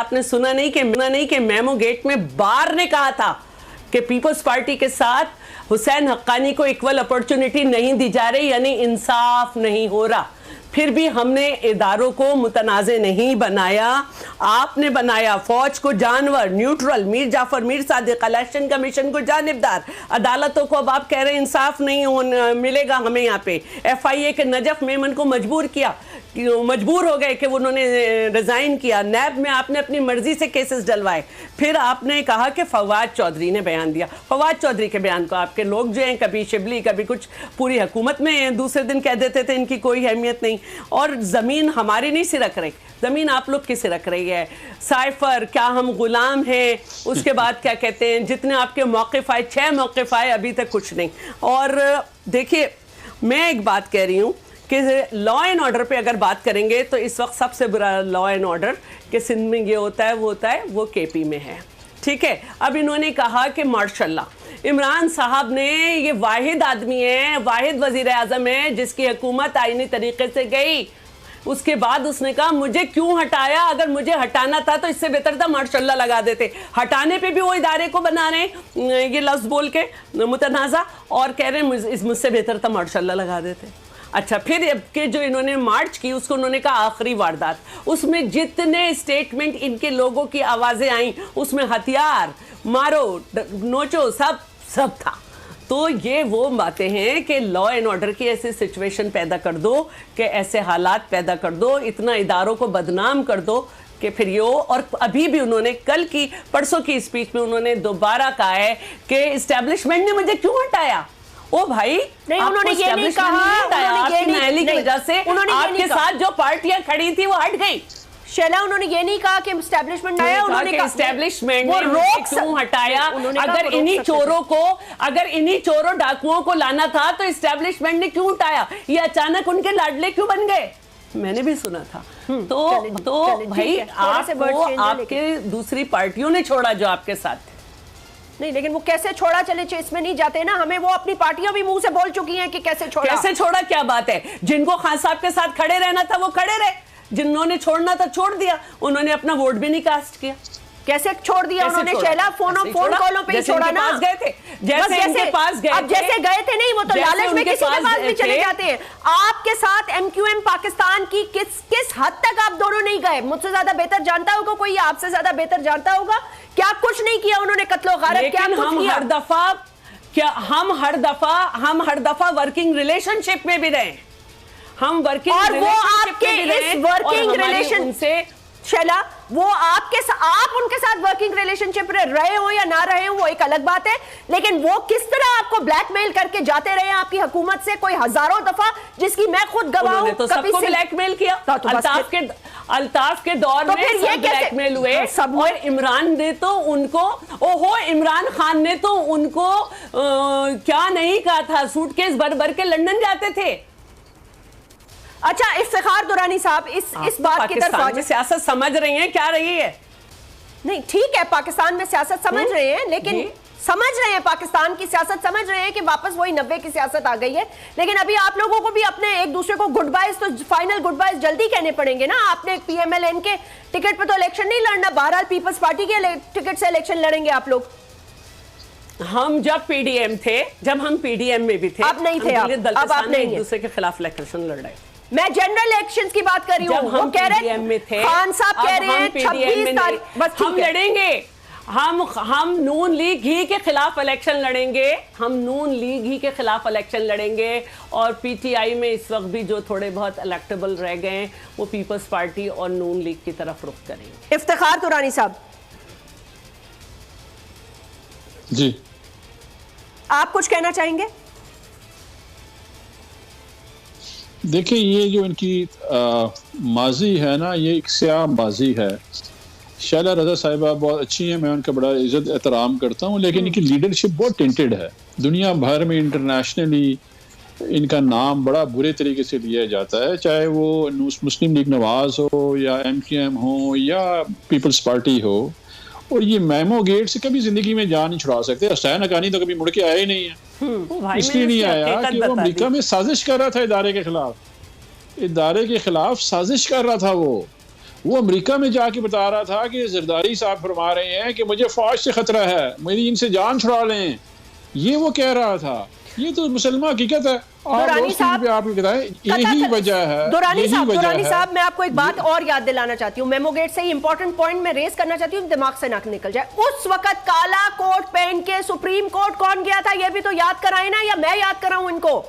आपने सुना नहीं कि मेमो गेट में बार ने कहा था कि पीपल्स पार्टी के साथ हुसैन हक्कानी को इक्वल अपॉर्चुनिटी नहीं दी जा रही, यानी इंसाफ नहीं हो रहा। फिर भी हमने इदारों को मुतनाज़े नहीं बनाया, आपने बनाया। फौज को जानवर, neutral, Mir Jafar, Mir Sadiq, election commission को जानिबदार, अदालतों को अब आप कह रहे हैं इंसाफ नहीं मिलेगा हमें। यहाँ पे FIA के नजफ मेमन को मजबूर हो गए कि उन्होंने रिजाइन किया। नैब में आपने अपनी मर्जी से केसेस डलवाए। फिर आपने कहा कि फवाद चौधरी ने बयान दिया। फवाद चौधरी के बयान को आपके लोग जो हैं कभी शिबली कभी कुछ पूरी हुकूमत में दूसरे दिन कह देते थे इनकी कोई अहमियत नहीं। और ज़मीन हमारी नहीं सिरक रही, ज़मीन आप लोग की सिरक रही है। साइफर, क्या हम गुलाम हैं? उसके बाद क्या कहते हैं, जितने आपके मौक़िफ़ आए, 6 मौक़िफ़ आए, अभी तक कुछ नहीं। और देखिए, मैं एक बात कह रही हूँ कि लॉ एंड ऑर्डर पे अगर बात करेंगे तो इस वक्त सबसे बुरा लॉ एंड ऑर्डर कि सिंध में ये होता है वो KP में है। ठीक है, अब इन्होंने कहा कि माशाल्लाह इमरान साहब ने, ये वाहिद आदमी है, वाहिद वजीर आज़म है जिसकी हुकूमत आईनी तरीके से गई। उसके बाद उसने कहा मुझे क्यों हटाया, अगर मुझे हटाना था तो इससे बेहतर था माशाल्लाह लगा देते। हटाने पे भी वो इदारे को बना रहे हैं ये लफ्ज़ बोल के मुतनाज़ा, और कह रहे हैं मुझसे बेहतर था माशाल्लाह लगा देते। अच्छा, फिर के जो इन्होंने मार्च की उसको उन्होंने कहा आखिरी वारदात। उसमें जितने स्टेटमेंट इनके लोगों की आवाज़ें आई उसमें हथियार, मारो, नोचो, सब था। तो ये वो बातें हैं कि लॉ एंड ऑर्डर की ऐसी सिचुएशन पैदा कर दो, कि ऐसे हालात पैदा कर दो, इतना इदारों को बदनाम कर दो कि फिर ये। और अभी भी उन्होंने परसों की स्पीच में उन्होंने दोबारा कहा है कि इस्टेब्लिशमेंट ने मुझे क्यों हटाया। ओ भाई, नहीं, उन्होंने ये नहीं कहा, की वजह से आपके साथ जो पार्टियां खड़ी थी वो हट गई। शैला, उन्होंने ये नहीं कहा कि एस्टेब्लिशमेंट आया, उन्होंने कहा एस्टेब्लिशमेंट ने क्यों हटाया। अगर इन्हीं चोरों डाकुओं को लाना था तो एस्टेब्लिशमेंट ने क्यों हटाया। ये अचानक उनके लाडले क्यों बन गए, मैंने भी सुना था। तो भाई आपके दूसरी पार्टियों ने छोड़ा जो आपके साथ। नहीं, लेकिन वो कैसे छोड़ा, चले इसमें नहीं जाते ना, हमें वो अपनी पार्टियां भी मुंह से बोल चुकी हैं कि कैसे छोड़ा क्या बात है। जिनको खान साहब के साथ खड़े रहना था वो खड़े रहे, जिन्होंने छोड़ना था छोड़ दिया। उन्होंने अपना वोट भी नहीं कास्ट किया। कैसे छोड़ दिया उन्होंने? शैला, फोन कॉलों पे ही छोड़ा ना। गए थे जैसे पास गए, अब जैसे गए थे, नहीं वो तो लालच में किसी के पास भी चले जाते हैं। आपके साथ MQM पाकिस्तान की किस हद तक आप दोनों नहीं गए? मुझसे ज्यादा बेहतर जानता होगा कोई, आपसे ज्यादा बेहतर जानता होगा। क्या कुछ नहीं किया उन्होंने, कत्लो गारत, क्या कुछ किया? हम हर दफा वर्किंग रिलेशनशिप में भी रहे। हम वर्किंग और वो आपके इस वर्किंग रिलेशन से शैला, वो आप उनके साथ वर्किंग रिलेशनशिप रहे हो या ना रहे हो वो एक अलग बात है, लेकिन वो किस तरह आपको ब्लैकमेल करके जाते रहे आपकी हुकूमत से कोई हजारों दफा, जिसकी मैं खुद गवाह हूं। तो सबको ब्लैकमेल किया। अल्ताफ के दौर में सब ब्लैकमेल हुए। और इमरान ने तो उनको, इमरान खान ने तो उनको क्या नहीं कहा था, सूटकेस भर भर के लंदन जाते थे। अच्छा, इफ्तिखार दुरानी साहब, इस बात की तरफ सियासत समझ रही हैं क्या रही है? नहीं, ठीक है, पाकिस्तान में सियासत समझ रहे हैं, लेकिन समझ रहे हैं पाकिस्तान की सियासत, समझ रहे हैं कि वापस वही 90 की सियासत आ गई है। लेकिन अभी आप लोगों को भी अपने एक दूसरे को गुड बाइज, तो फाइनल गुड बाइज जल्दी कहने पड़ेंगे ना। आपने PMLN के टिकट पे तो इलेक्शन नहीं लड़ना, बहरहाल पीपल्स पार्टी के टिकट से इलेक्शन लड़ेंगे आप लोग। हम जब हम PDM में भी थे, अब नहीं थे, अब आप नहीं, एक दूसरे के खिलाफ इलेक्शन लड़ रहे। मैं जनरल इलेक्शंस की बात कर रही हूँ। हम PDM में थे, खान साहब कह रहे हैं 26 तारीख, बस हम लड़ेंगे। हम नून लीग ही के खिलाफ इलेक्शन लड़ेंगे। हम नून लीग ही के खिलाफ इलेक्शन लड़ेंगे। और PTI में इस वक्त भी जो थोड़े बहुत इलेक्टेबल रह गए हैं वो पीपल्स पार्टी और नून लीग की तरफ रुख करेंगे। इफ्तिखार दुरानी साहब जी, आप कुछ कहना चाहेंगे? देखिए, ये जो इनकी माजी है ना, ये एक स्याह माजी है। शैला रज़ा साहिबा बहुत अच्छी हैं, मैं उनका बड़ा इज्जत एहतराम करता हूँ, लेकिन इनकी लीडरशिप बहुत टेंटेड है। दुनिया भर में इंटरनेशनली इनका नाम बड़ा बुरे तरीके से लिया जाता है, चाहे वो मुस्लिम लीग नवाज हो या MQM हो या पीपल्स पार्टी हो। और ये मेमो गेट से कभी जिंदगी में जान नहीं छुड़ा सकते। हुसैन हक्कानी तो कभी मुड़ के आया ही नहीं है। इसलिए नहीं आया कि वो अमेरिका में साजिश कर रहा था इदारे के खिलाफ साजिश कर रहा था वो। वो अमेरिका में जाके बता रहा था कि जरदारी साहब फरमा रहे हैं कि मुझे फौज से खतरा है, मेरी इनसे जान छुड़ा लें, ये वो कह रहा था। ये तो मुसलमान हकीकत है। दुरानी साहब आपको बताएं, यही वजह है। दुरानी साहब मैं आपको एक बात और याद दिलाना चाहती हूँ, मेमो गेट से ही इंपॉर्टेंट पॉइंट में रेस करना चाहती हूँ, दिमाग से ना निकल जाए। उस वक्त काला कोट पहन के सुप्रीम कोर्ट कौन गया था, ये भी तो याद कराए ना, या मैं याद कराऊं इनको?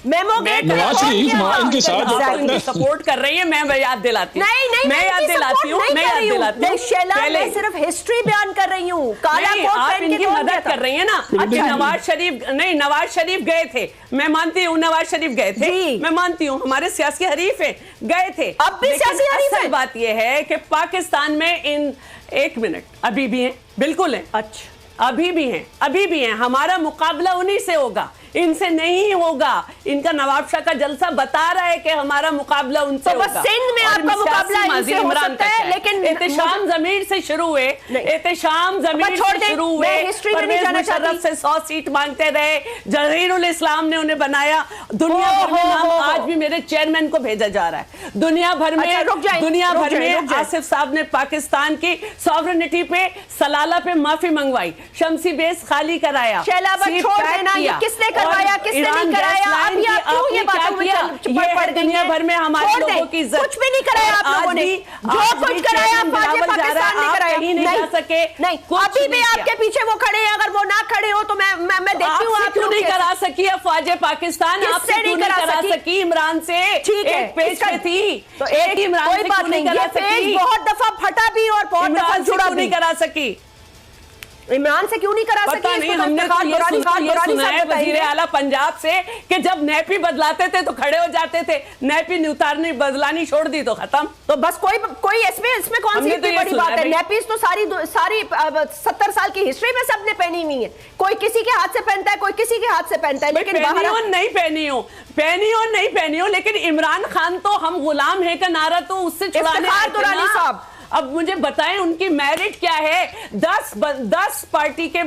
मेमो गेट नवाज शरीफ इनके साथ सपोर्ट कर रही है, मैं याद दिलाती हूँ। मैं याद दिलाती हूँ। मैं सिर्फ हिस्ट्री बयान कर रही हूँ। काला कोट आप इनकी मदद कर रही है ना। नवाज शरीफ गए थे, मैं मानती हूँ, नवाज शरीफ गए थे, मैं मानती हूँ, हमारे सियासी हरीफ है, गए थे। अब भी सियासी हरीफ है। बात यह है कि पाकिस्तान में इन 1 मिनट अभी भी हैं, बिल्कुल है, अच्छा अभी भी हैं। हमारा मुकाबला उन्हीं से होगा, इनसे नहीं होगा। इनका नवाब शाह का जलसा बता रहा है कि हमारा मुकाबला उनसे होगा। तो सिंध में आपका मुकाबला इनसे हो सकता है, लेकिन एहतशाम ज़मीर से शुरू हुए, एहतशाम ज़मीर से शुरू हुए, परवेज़ मुशर्रफ से 100 सीट मांगते रहे, जहीरुल इस्लाम ने उन्हें बनाया। दुनिया भर में नाम आज भी मेरे चेयरमैन को भेजा जा रहा है। दुनिया भर में आसिफ साहब ने पाकिस्तान की सॉवरेनिटी पे, सलाला पे माफी मंगवाई, शमसी बेस खाली कराया, किसने करवाया, किसने नहीं कराया? अब ये क्यों ये बातों में पड़ गई है? भर में हमारे लोगों की इज्जत, कुछ भी नहीं कराया आप लोगों ने, जो कुछ कराया पाकिस्तान ने कराया। नहीं जा सके, नहीं, अभी भी आपके पीछे वो खड़े हैं, अगर वो ना खड़े हो तो मैं देखती हूँ आप क्यों नहीं करा सकी अफवाज पाकिस्तान, आपसे नहीं करा सकी इमरान से। ठीक है, पेज पे थी तो एक इमरान से क्यों नहीं करा सकी? बहुत दफा फटा भी और बहुत दफा जुड़ा भी, नहीं करा सकी। इमरान से क्यों नहीं करा सकी? नहीं, हमने तो सुना है वजीर आला पंजाब से कि जब नैपी बदलाते थे तो खड़े हो जाते थे, नैपी उतारनी बदलानी छोड़ दी तो खत्म। तो बस कोई इसमें कौन सी इतनी बड़ी बात है? नैपीज तो सारी 70 साल की हिस्ट्री में सबने पहनी हुई है। कोई किसी के हाथ से पहनता है, कोई किसी के हाथ से पहनता है, लेकिन नहीं पहनी हो, लेकिन इमरान खान तो हम गुलाम है का नारा तो उससे छुड़ाने दुरानी साहब। अब मुझे बताएं उनकी मेरिट क्या है? 10 पार्टी के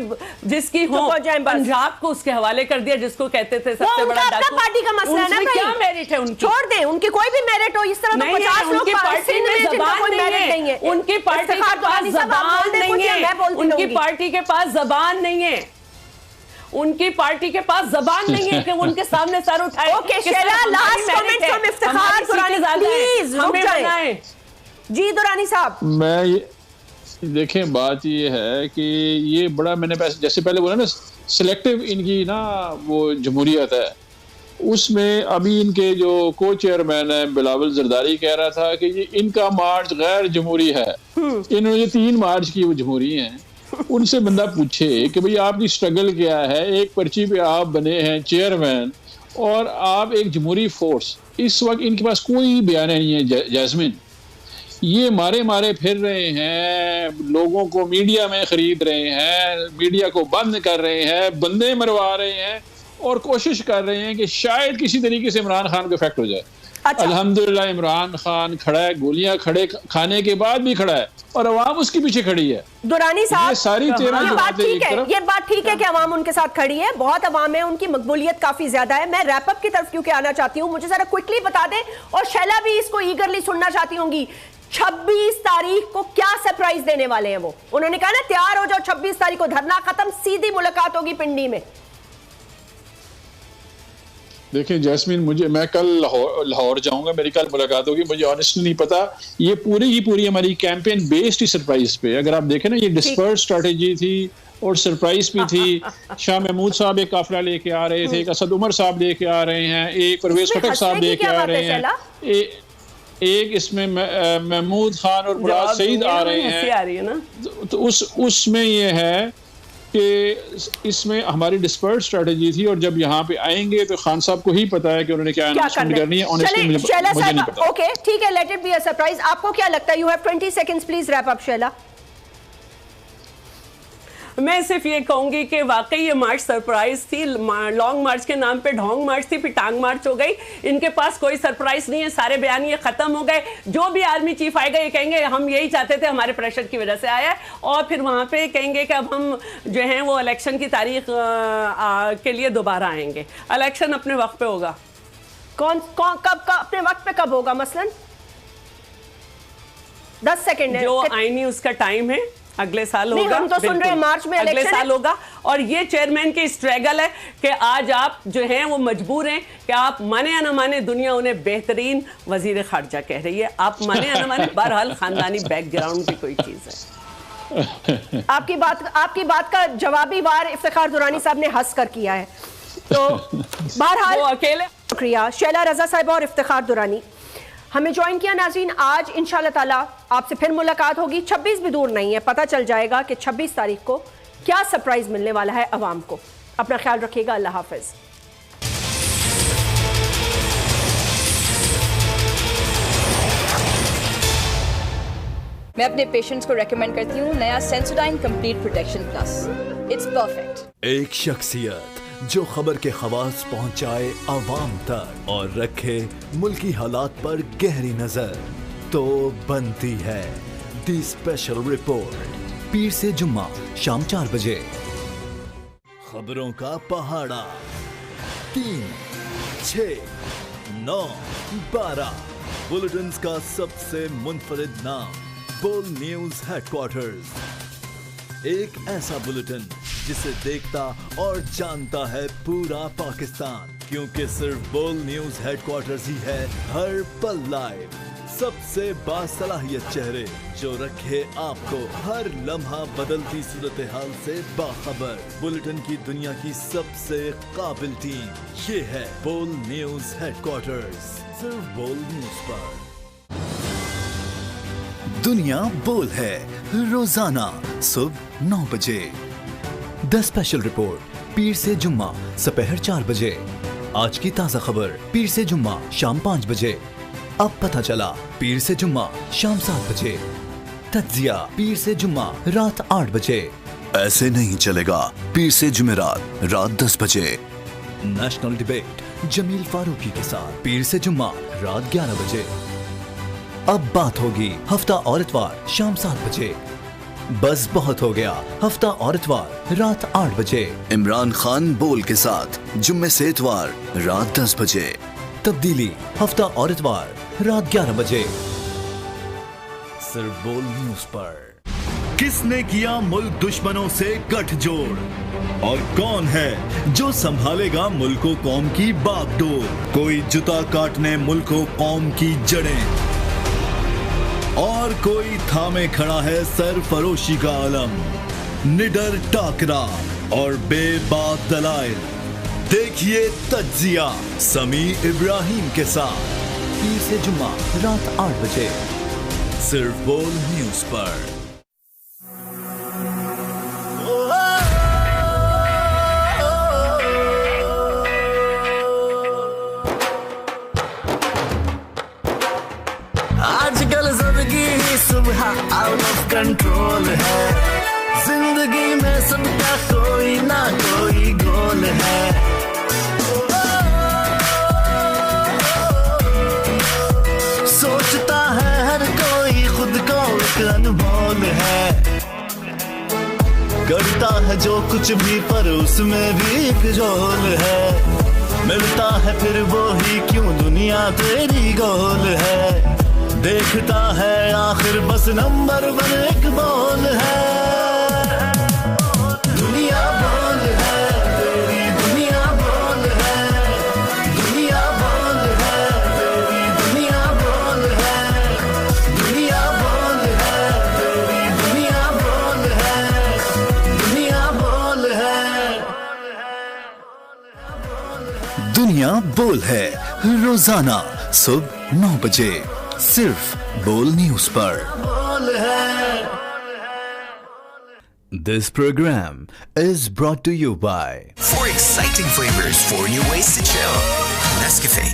जिसकी हो, पंजाब को उसके हवाले कर दिया, जिसको कहते थे सबसे बड़ा डाकू। पार्टी का मसला है ना, क्या मेरिट है उनकी? छोड़ दें, उनकी कोई भी मेरिट हो, इस तरह तो 50 लोग उनकी पार्टी में ज़बान नहीं है, उनकी पार्टी के पास ज़बान नहीं है, उनकी पार्टी के पास ज़बान नहीं है, उनकी पार्टी के पास जबान नहीं है कि वो उनके सामने सर उठाए। Okay Shaila, last comment from Iftikhar Durrani, please रुक जाएं। जी दुरानी साहब, देखें बात ये है कि ये बड़ा, मैंने जैसे पहले बोला ना, सिलेक्टिव इनकी ना वो जमहूरियत है। उसमें अभी इनके जो को चेयरमैन है बिलावल जरदारी कह रहा था कि ये इनका मार्च गैर जमहूरी है, इन्होंने 3 मार्च की वो जमहूरी हैं। उनसे बंदा पूछे कि भाई आपकी स्ट्रगल क्या है, एक पर्ची पे आप बने हैं चेयरमैन और आप एक जमहूरी फोर्स, इस वक्त इनके पास कोई बयान नहीं है। जैस्मिन, ये मारे फिर रहे हैं, लोगों को मीडिया में खरीद रहे हैं, मीडिया को बंद कर रहे हैं, बंदे मरवा रहे हैं और कोशिश कर रहे हैं कि शायद किसी तरीके से इमरान खान को इफेक्ट हो जाए। अच्छा। अल्हम्दुलिल्लाह इमरान खान खड़ा है, गोलियां खाने के बाद भी खड़ा है और अवाम उसके पीछे खड़ी है। दुरानी साहब, सारी ये बात ठीक है, ये बात ठीक है कि अवाम उनके साथ खड़ी है, बहुत अवाम है, उनकी मकबूलियत काफी ज्यादा है। मैं रैप अप की तरफ क्योंकि आना चाहती हूँ, मुझे जरा क्विकली बता दें, और शैला भी इसको ईगरली सुनना चाहती होंगी, 26 तारीख को क्या सरप्राइज देने वाले हैं वो? उन्होंने कहा ना तैयार हो जाओ, 26 तारीख को धरना खत्म, सीधी मुलाकात होगी पिंडी में। देखिए जैस्मिन, मैं कल लाहौर जाऊंगा, मेरी कल मुलाकात होगी, मुझे ऑनेस्टली नहीं पता। ये पूरी हमारी कैंपेन बेस्ड ही सरप्राइज पे। अगर आप देखें ना, ये डिस्पर्स स्ट्रेटेजी थी और सरप्राइज भी थी। शाह महमूद साहब एक काफिला लेके आ रहे थे, एक असद उमर साहब लेके आ रहे हैं, एक परवेज खटक साहब लेके आ रहे हैं, एक इसमें महमूद खान और मुराद सईद आ रहे हैं। तो उसमें ये है कि इसमें हमारी डिस्पर्स स्ट्रेटजी थी, और जब यहाँ पे आएंगे तो खान साहब को ही पता है कि उन्होंने क्या अनाउंसमेंट करनी है। ऑनेस्टली मुझे नहीं पता। ओके ठीक है, let it be a surprise. आपको क्या लगता है? You have 20 seconds, please wrap up Shaila. मैं सिर्फ ये कहूंगी कि वाकई ये मार्च सरप्राइज थी। लॉन्ग मार्च के नाम पे ढोंग मार्च थी, फिर टांग मार्च हो गई। इनके पास कोई सरप्राइज नहीं है, सारे बयान ये खत्म हो गए। जो भी आर्मी चीफ आएगा ये कहेंगे हम यही चाहते थे, हमारे प्रेशर की वजह से आया, और फिर वहां पे कहेंगे कि अब हम जो है वो इलेक्शन की तारीख के लिए दोबारा आएंगे। इलेक्शन अपने वक्त पे होगा। कब अपने वक्त पे कब होगा? मसलन 10 सेकंड है। जो आईनी उसका टाइम है, अगले साल होगा। हम तो सुन रहे हैं मार्च में अगले इलेक्शन साल होगा। और ये चेयरमैन की स्ट्रगल है कि आज आप जो हैं वो मजबूर हैं कि आप माने या ना माने, दुनिया उन्हें बेहतरीन वजीर खारजा कह रही है, आप माने या ना माने, बहरहाल खानदानी बैकग्राउंड भी कोई चीज है। आपकी बात का जवाबी वार इफ्तिखार दुरानी साहब ने हंस कर किया है। तो बहरहाल वो अकेले। शुक्रिया शैला रजा साहिबा और इफ्तिखार दुरानी हमें ज्वाइन किया। नाज़रीन, आज इंशाल्लाह ताला आपसे फिर मुलाकात होगी। 26 भी दूर नहीं है, पता चल जाएगा कि 26 तारीख को क्या सरप्राइज मिलने वाला है अवाम को। अपना ख्याल रखिएगा। अल्लाह हाफिज। मैं अपने पेशेंट्स को रेकमेंड करती हूँ नया Sensodyne Complete Protection Plus. It's perfect. एक शख्सियत जो खबर के खवास पहुंचाए आवाम तक और रखे मुल्की हालात पर गहरी नजर, तो बनती है दी स्पेशल रिपोर्ट। पीर से जुम्मा शाम 4 बजे। खबरों का पहाड़ा 3, 6, 9, 12 बुलेटिन्स का सबसे मुनफरिद नाम, बोल न्यूज हेडक्वार्टर्स। एक ऐसा बुलेटिन जिसे देखता और जानता है पूरा पाकिस्तान, क्योंकि सिर्फ बोल न्यूज हेडक्वार्टर्स ही है हर पल लाइव। सबसे बासलाहियत चेहरे जो रखे आपको हर लम्हा बदलती सूरत हाल से बाखबर। बुलेटिन की दुनिया की सबसे काबिल टीम, ये है बोल न्यूज हेडक्वार्टर्स, सिर्फ बोल न्यूज पर। दुनिया बोल है रोजाना सुबह 9 बजे। द स्पेशल रिपोर्ट पीर से जुम्मा दोपहर 4 बजे। आज की ताजा खबर पीर से जुम्मा शाम 5 बजे। अब पता चला पीर से जुम्मा शाम 7 बजे। तज्जिया पीर से जुम्मा रात 8 बजे। ऐसे नहीं चलेगा पीर से जुमेरात रात 10 बजे। नेशनल डिबेट जमील फारूकी के साथ पीर से जुम्मा रात 11 बजे। अब बात होगी हफ्ता और इतवार शाम 7 बजे। बस बहुत हो गया हफ्ता और इतवार रात 8 बजे। इमरान खान बोल के साथ जुम्मे से इतवार रात 10 बजे। तब्दीली हफ्ता और इतवार रात 11 बजे, सिर्फ बोल न्यूज पर। किसने किया मुल्क दुश्मनों से गठजोड़ और कौन है जो संभालेगा मुल्क कौम की बागडोर? कोई जुता काटने मुल्क कौम की जड़ें और कोई थामे खड़ा है सरफरोशी का आलम। निडर टाकरा और बेबाक दलाइल। देखिए तज्जिया समी इब्राहिम के साथ पीर से जुम्मा रात 8 बजे, सिर्फ बोल न्यूज पर। आजकल जिंदगी सुबह आउट ऑफ कंट्रोल है। जिंदगी में सबका कोई ना कोई गोल है। सोचता है हर कोई खुद को एक अनमोल है। करता है जो कुछ भी पर उसमें भी एक झोल है। मिलता है फिर वो ही क्यों दुनिया तेरी गोल है। देखता है आखिर बस नंबर 1 एक बोल है। दुनिया बोल है तेरी, दुनिया बोल है। दुनिया बोल है तेरी, दुनिया बोल है। दुनिया बोल है तेरी, दुनिया बोल है। दुनिया बोल है। दुनिया बोल है रोजाना सुबह 9 बजे, सिर्फ बोल न्यूज पर। This program is brought to you by 4 exciting flavors, 4 new ways to chill. Nescafe.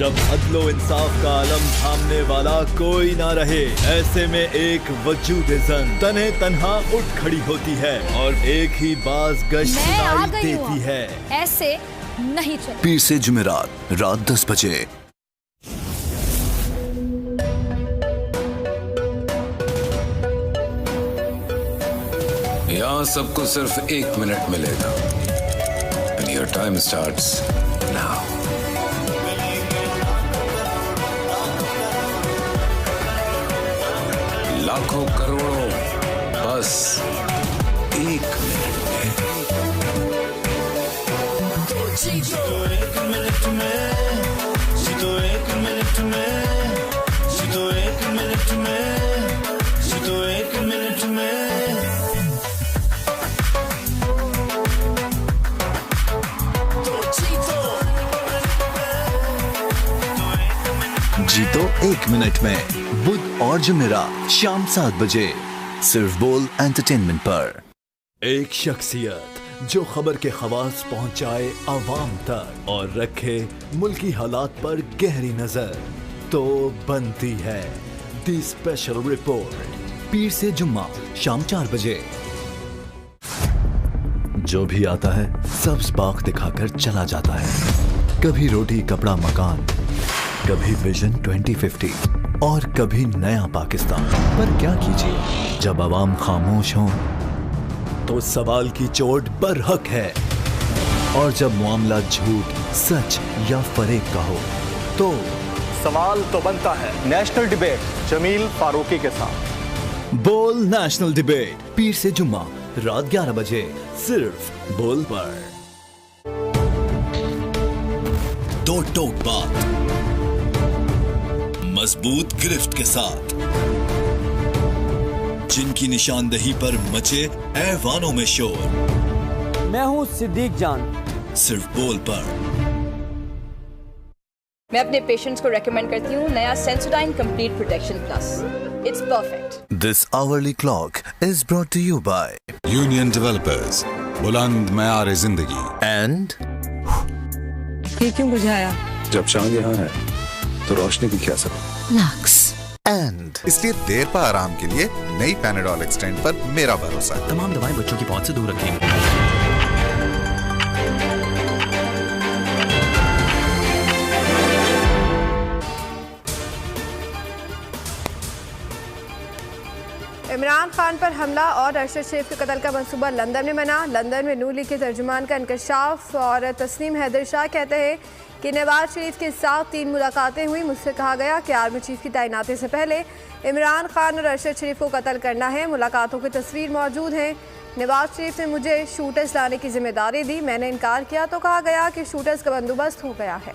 जब अदलो इंसाफ का आलम थामने वाला कोई ना रहे, ऐसे में एक वजूद जन तने तन्हा उठ खड़ी होती है और एक ही बाज गश्त सुनाई देती है। ऐसे नहीं चले। पीर से जुमेरात रात 10 बजे। यहाँ सबको सिर्फ 1 मिनट मिलेगा। And your time starts now. लाखों करोड़ों, बस 1 मिनट में। जीतो 1 मिनट में, जीतो 1 मिनट में, जीतो 1 मिनट में, जीतो 1 मिनट में। जीतो 1 मिनट में बुध और जुमेरात शाम 7 बजे सिर्फ बोल एंटरटेनमेंट पर। एक शख्सियत जो खबर के खवास पहुंचाए आवाम तक और रखे मुल्की हालात पर गहरी नजर, तो बनती है दी स्पेशल रिपोर्ट। पीर से जुम्मा शाम 4 बजे। जो भी आता है सब्ज बाग दिखाकर चला जाता है। कभी रोटी कपड़ा मकान, कभी विजन 2050 और कभी नया पाकिस्तान। पर क्या कीजिए, जब आवाम खामोश हो तो सवाल की चोट बरहक है, और जब मामला झूठ सच या फरेब का हो तो सवाल तो बनता है नेशनल डिबेट जमील फारूकी के साथ। बोल नेशनल डिबेट पीर से जुम्मा रात 11 बजे सिर्फ बोल पर। दो टोक बात मजबूत गिरफ्त के साथ, जिनकी निशानदही पर मचे ऐवानों में शोर। मैं हूं सिद्दीक जान, सिर्फ बोल पर। मैं अपने पेशेंट्स को रेकमेंड करती हूँ नया Sensodyne Complete Protection Plus. It's perfect. This hourly clock is brought to you by Union Developers, बुलंद मयार जिंदगी। एंड ये क्यों बुझाया? जब चांद यहाँ है तो रोशनी की क्या जरूरत? लक्स एंड इसलिए देर पर आराम के लिए नई पैनाडोल एक्सटेंड पर मेरा भरोसा है। तमाम दवाएं बच्चों की पहुंच से दूर रखें। इमरान खान पर हमला और अरशद शरीफ के कत्ल का मंसूबा लंदन में बना। लंदन में नून लीग के तर्जुमान का इंकशाफ। और तस्नीम हैदर शाह कहते हैं कि नवाज शरीफ के साथ 3 मुलाकातें हुई। मुझसे कहा गया कि आर्मी चीफ की तैनाती से पहले इमरान खान और अरशद शरीफ को कत्ल करना है। मुलाकातों की तस्वीर मौजूद है। नवाज शरीफ ने मुझे शूटर्स लाने की जिम्मेदारी दी, मैंने इनकार किया तो कहा गया कि शूटर्स का बंदोबस्त हो गया है।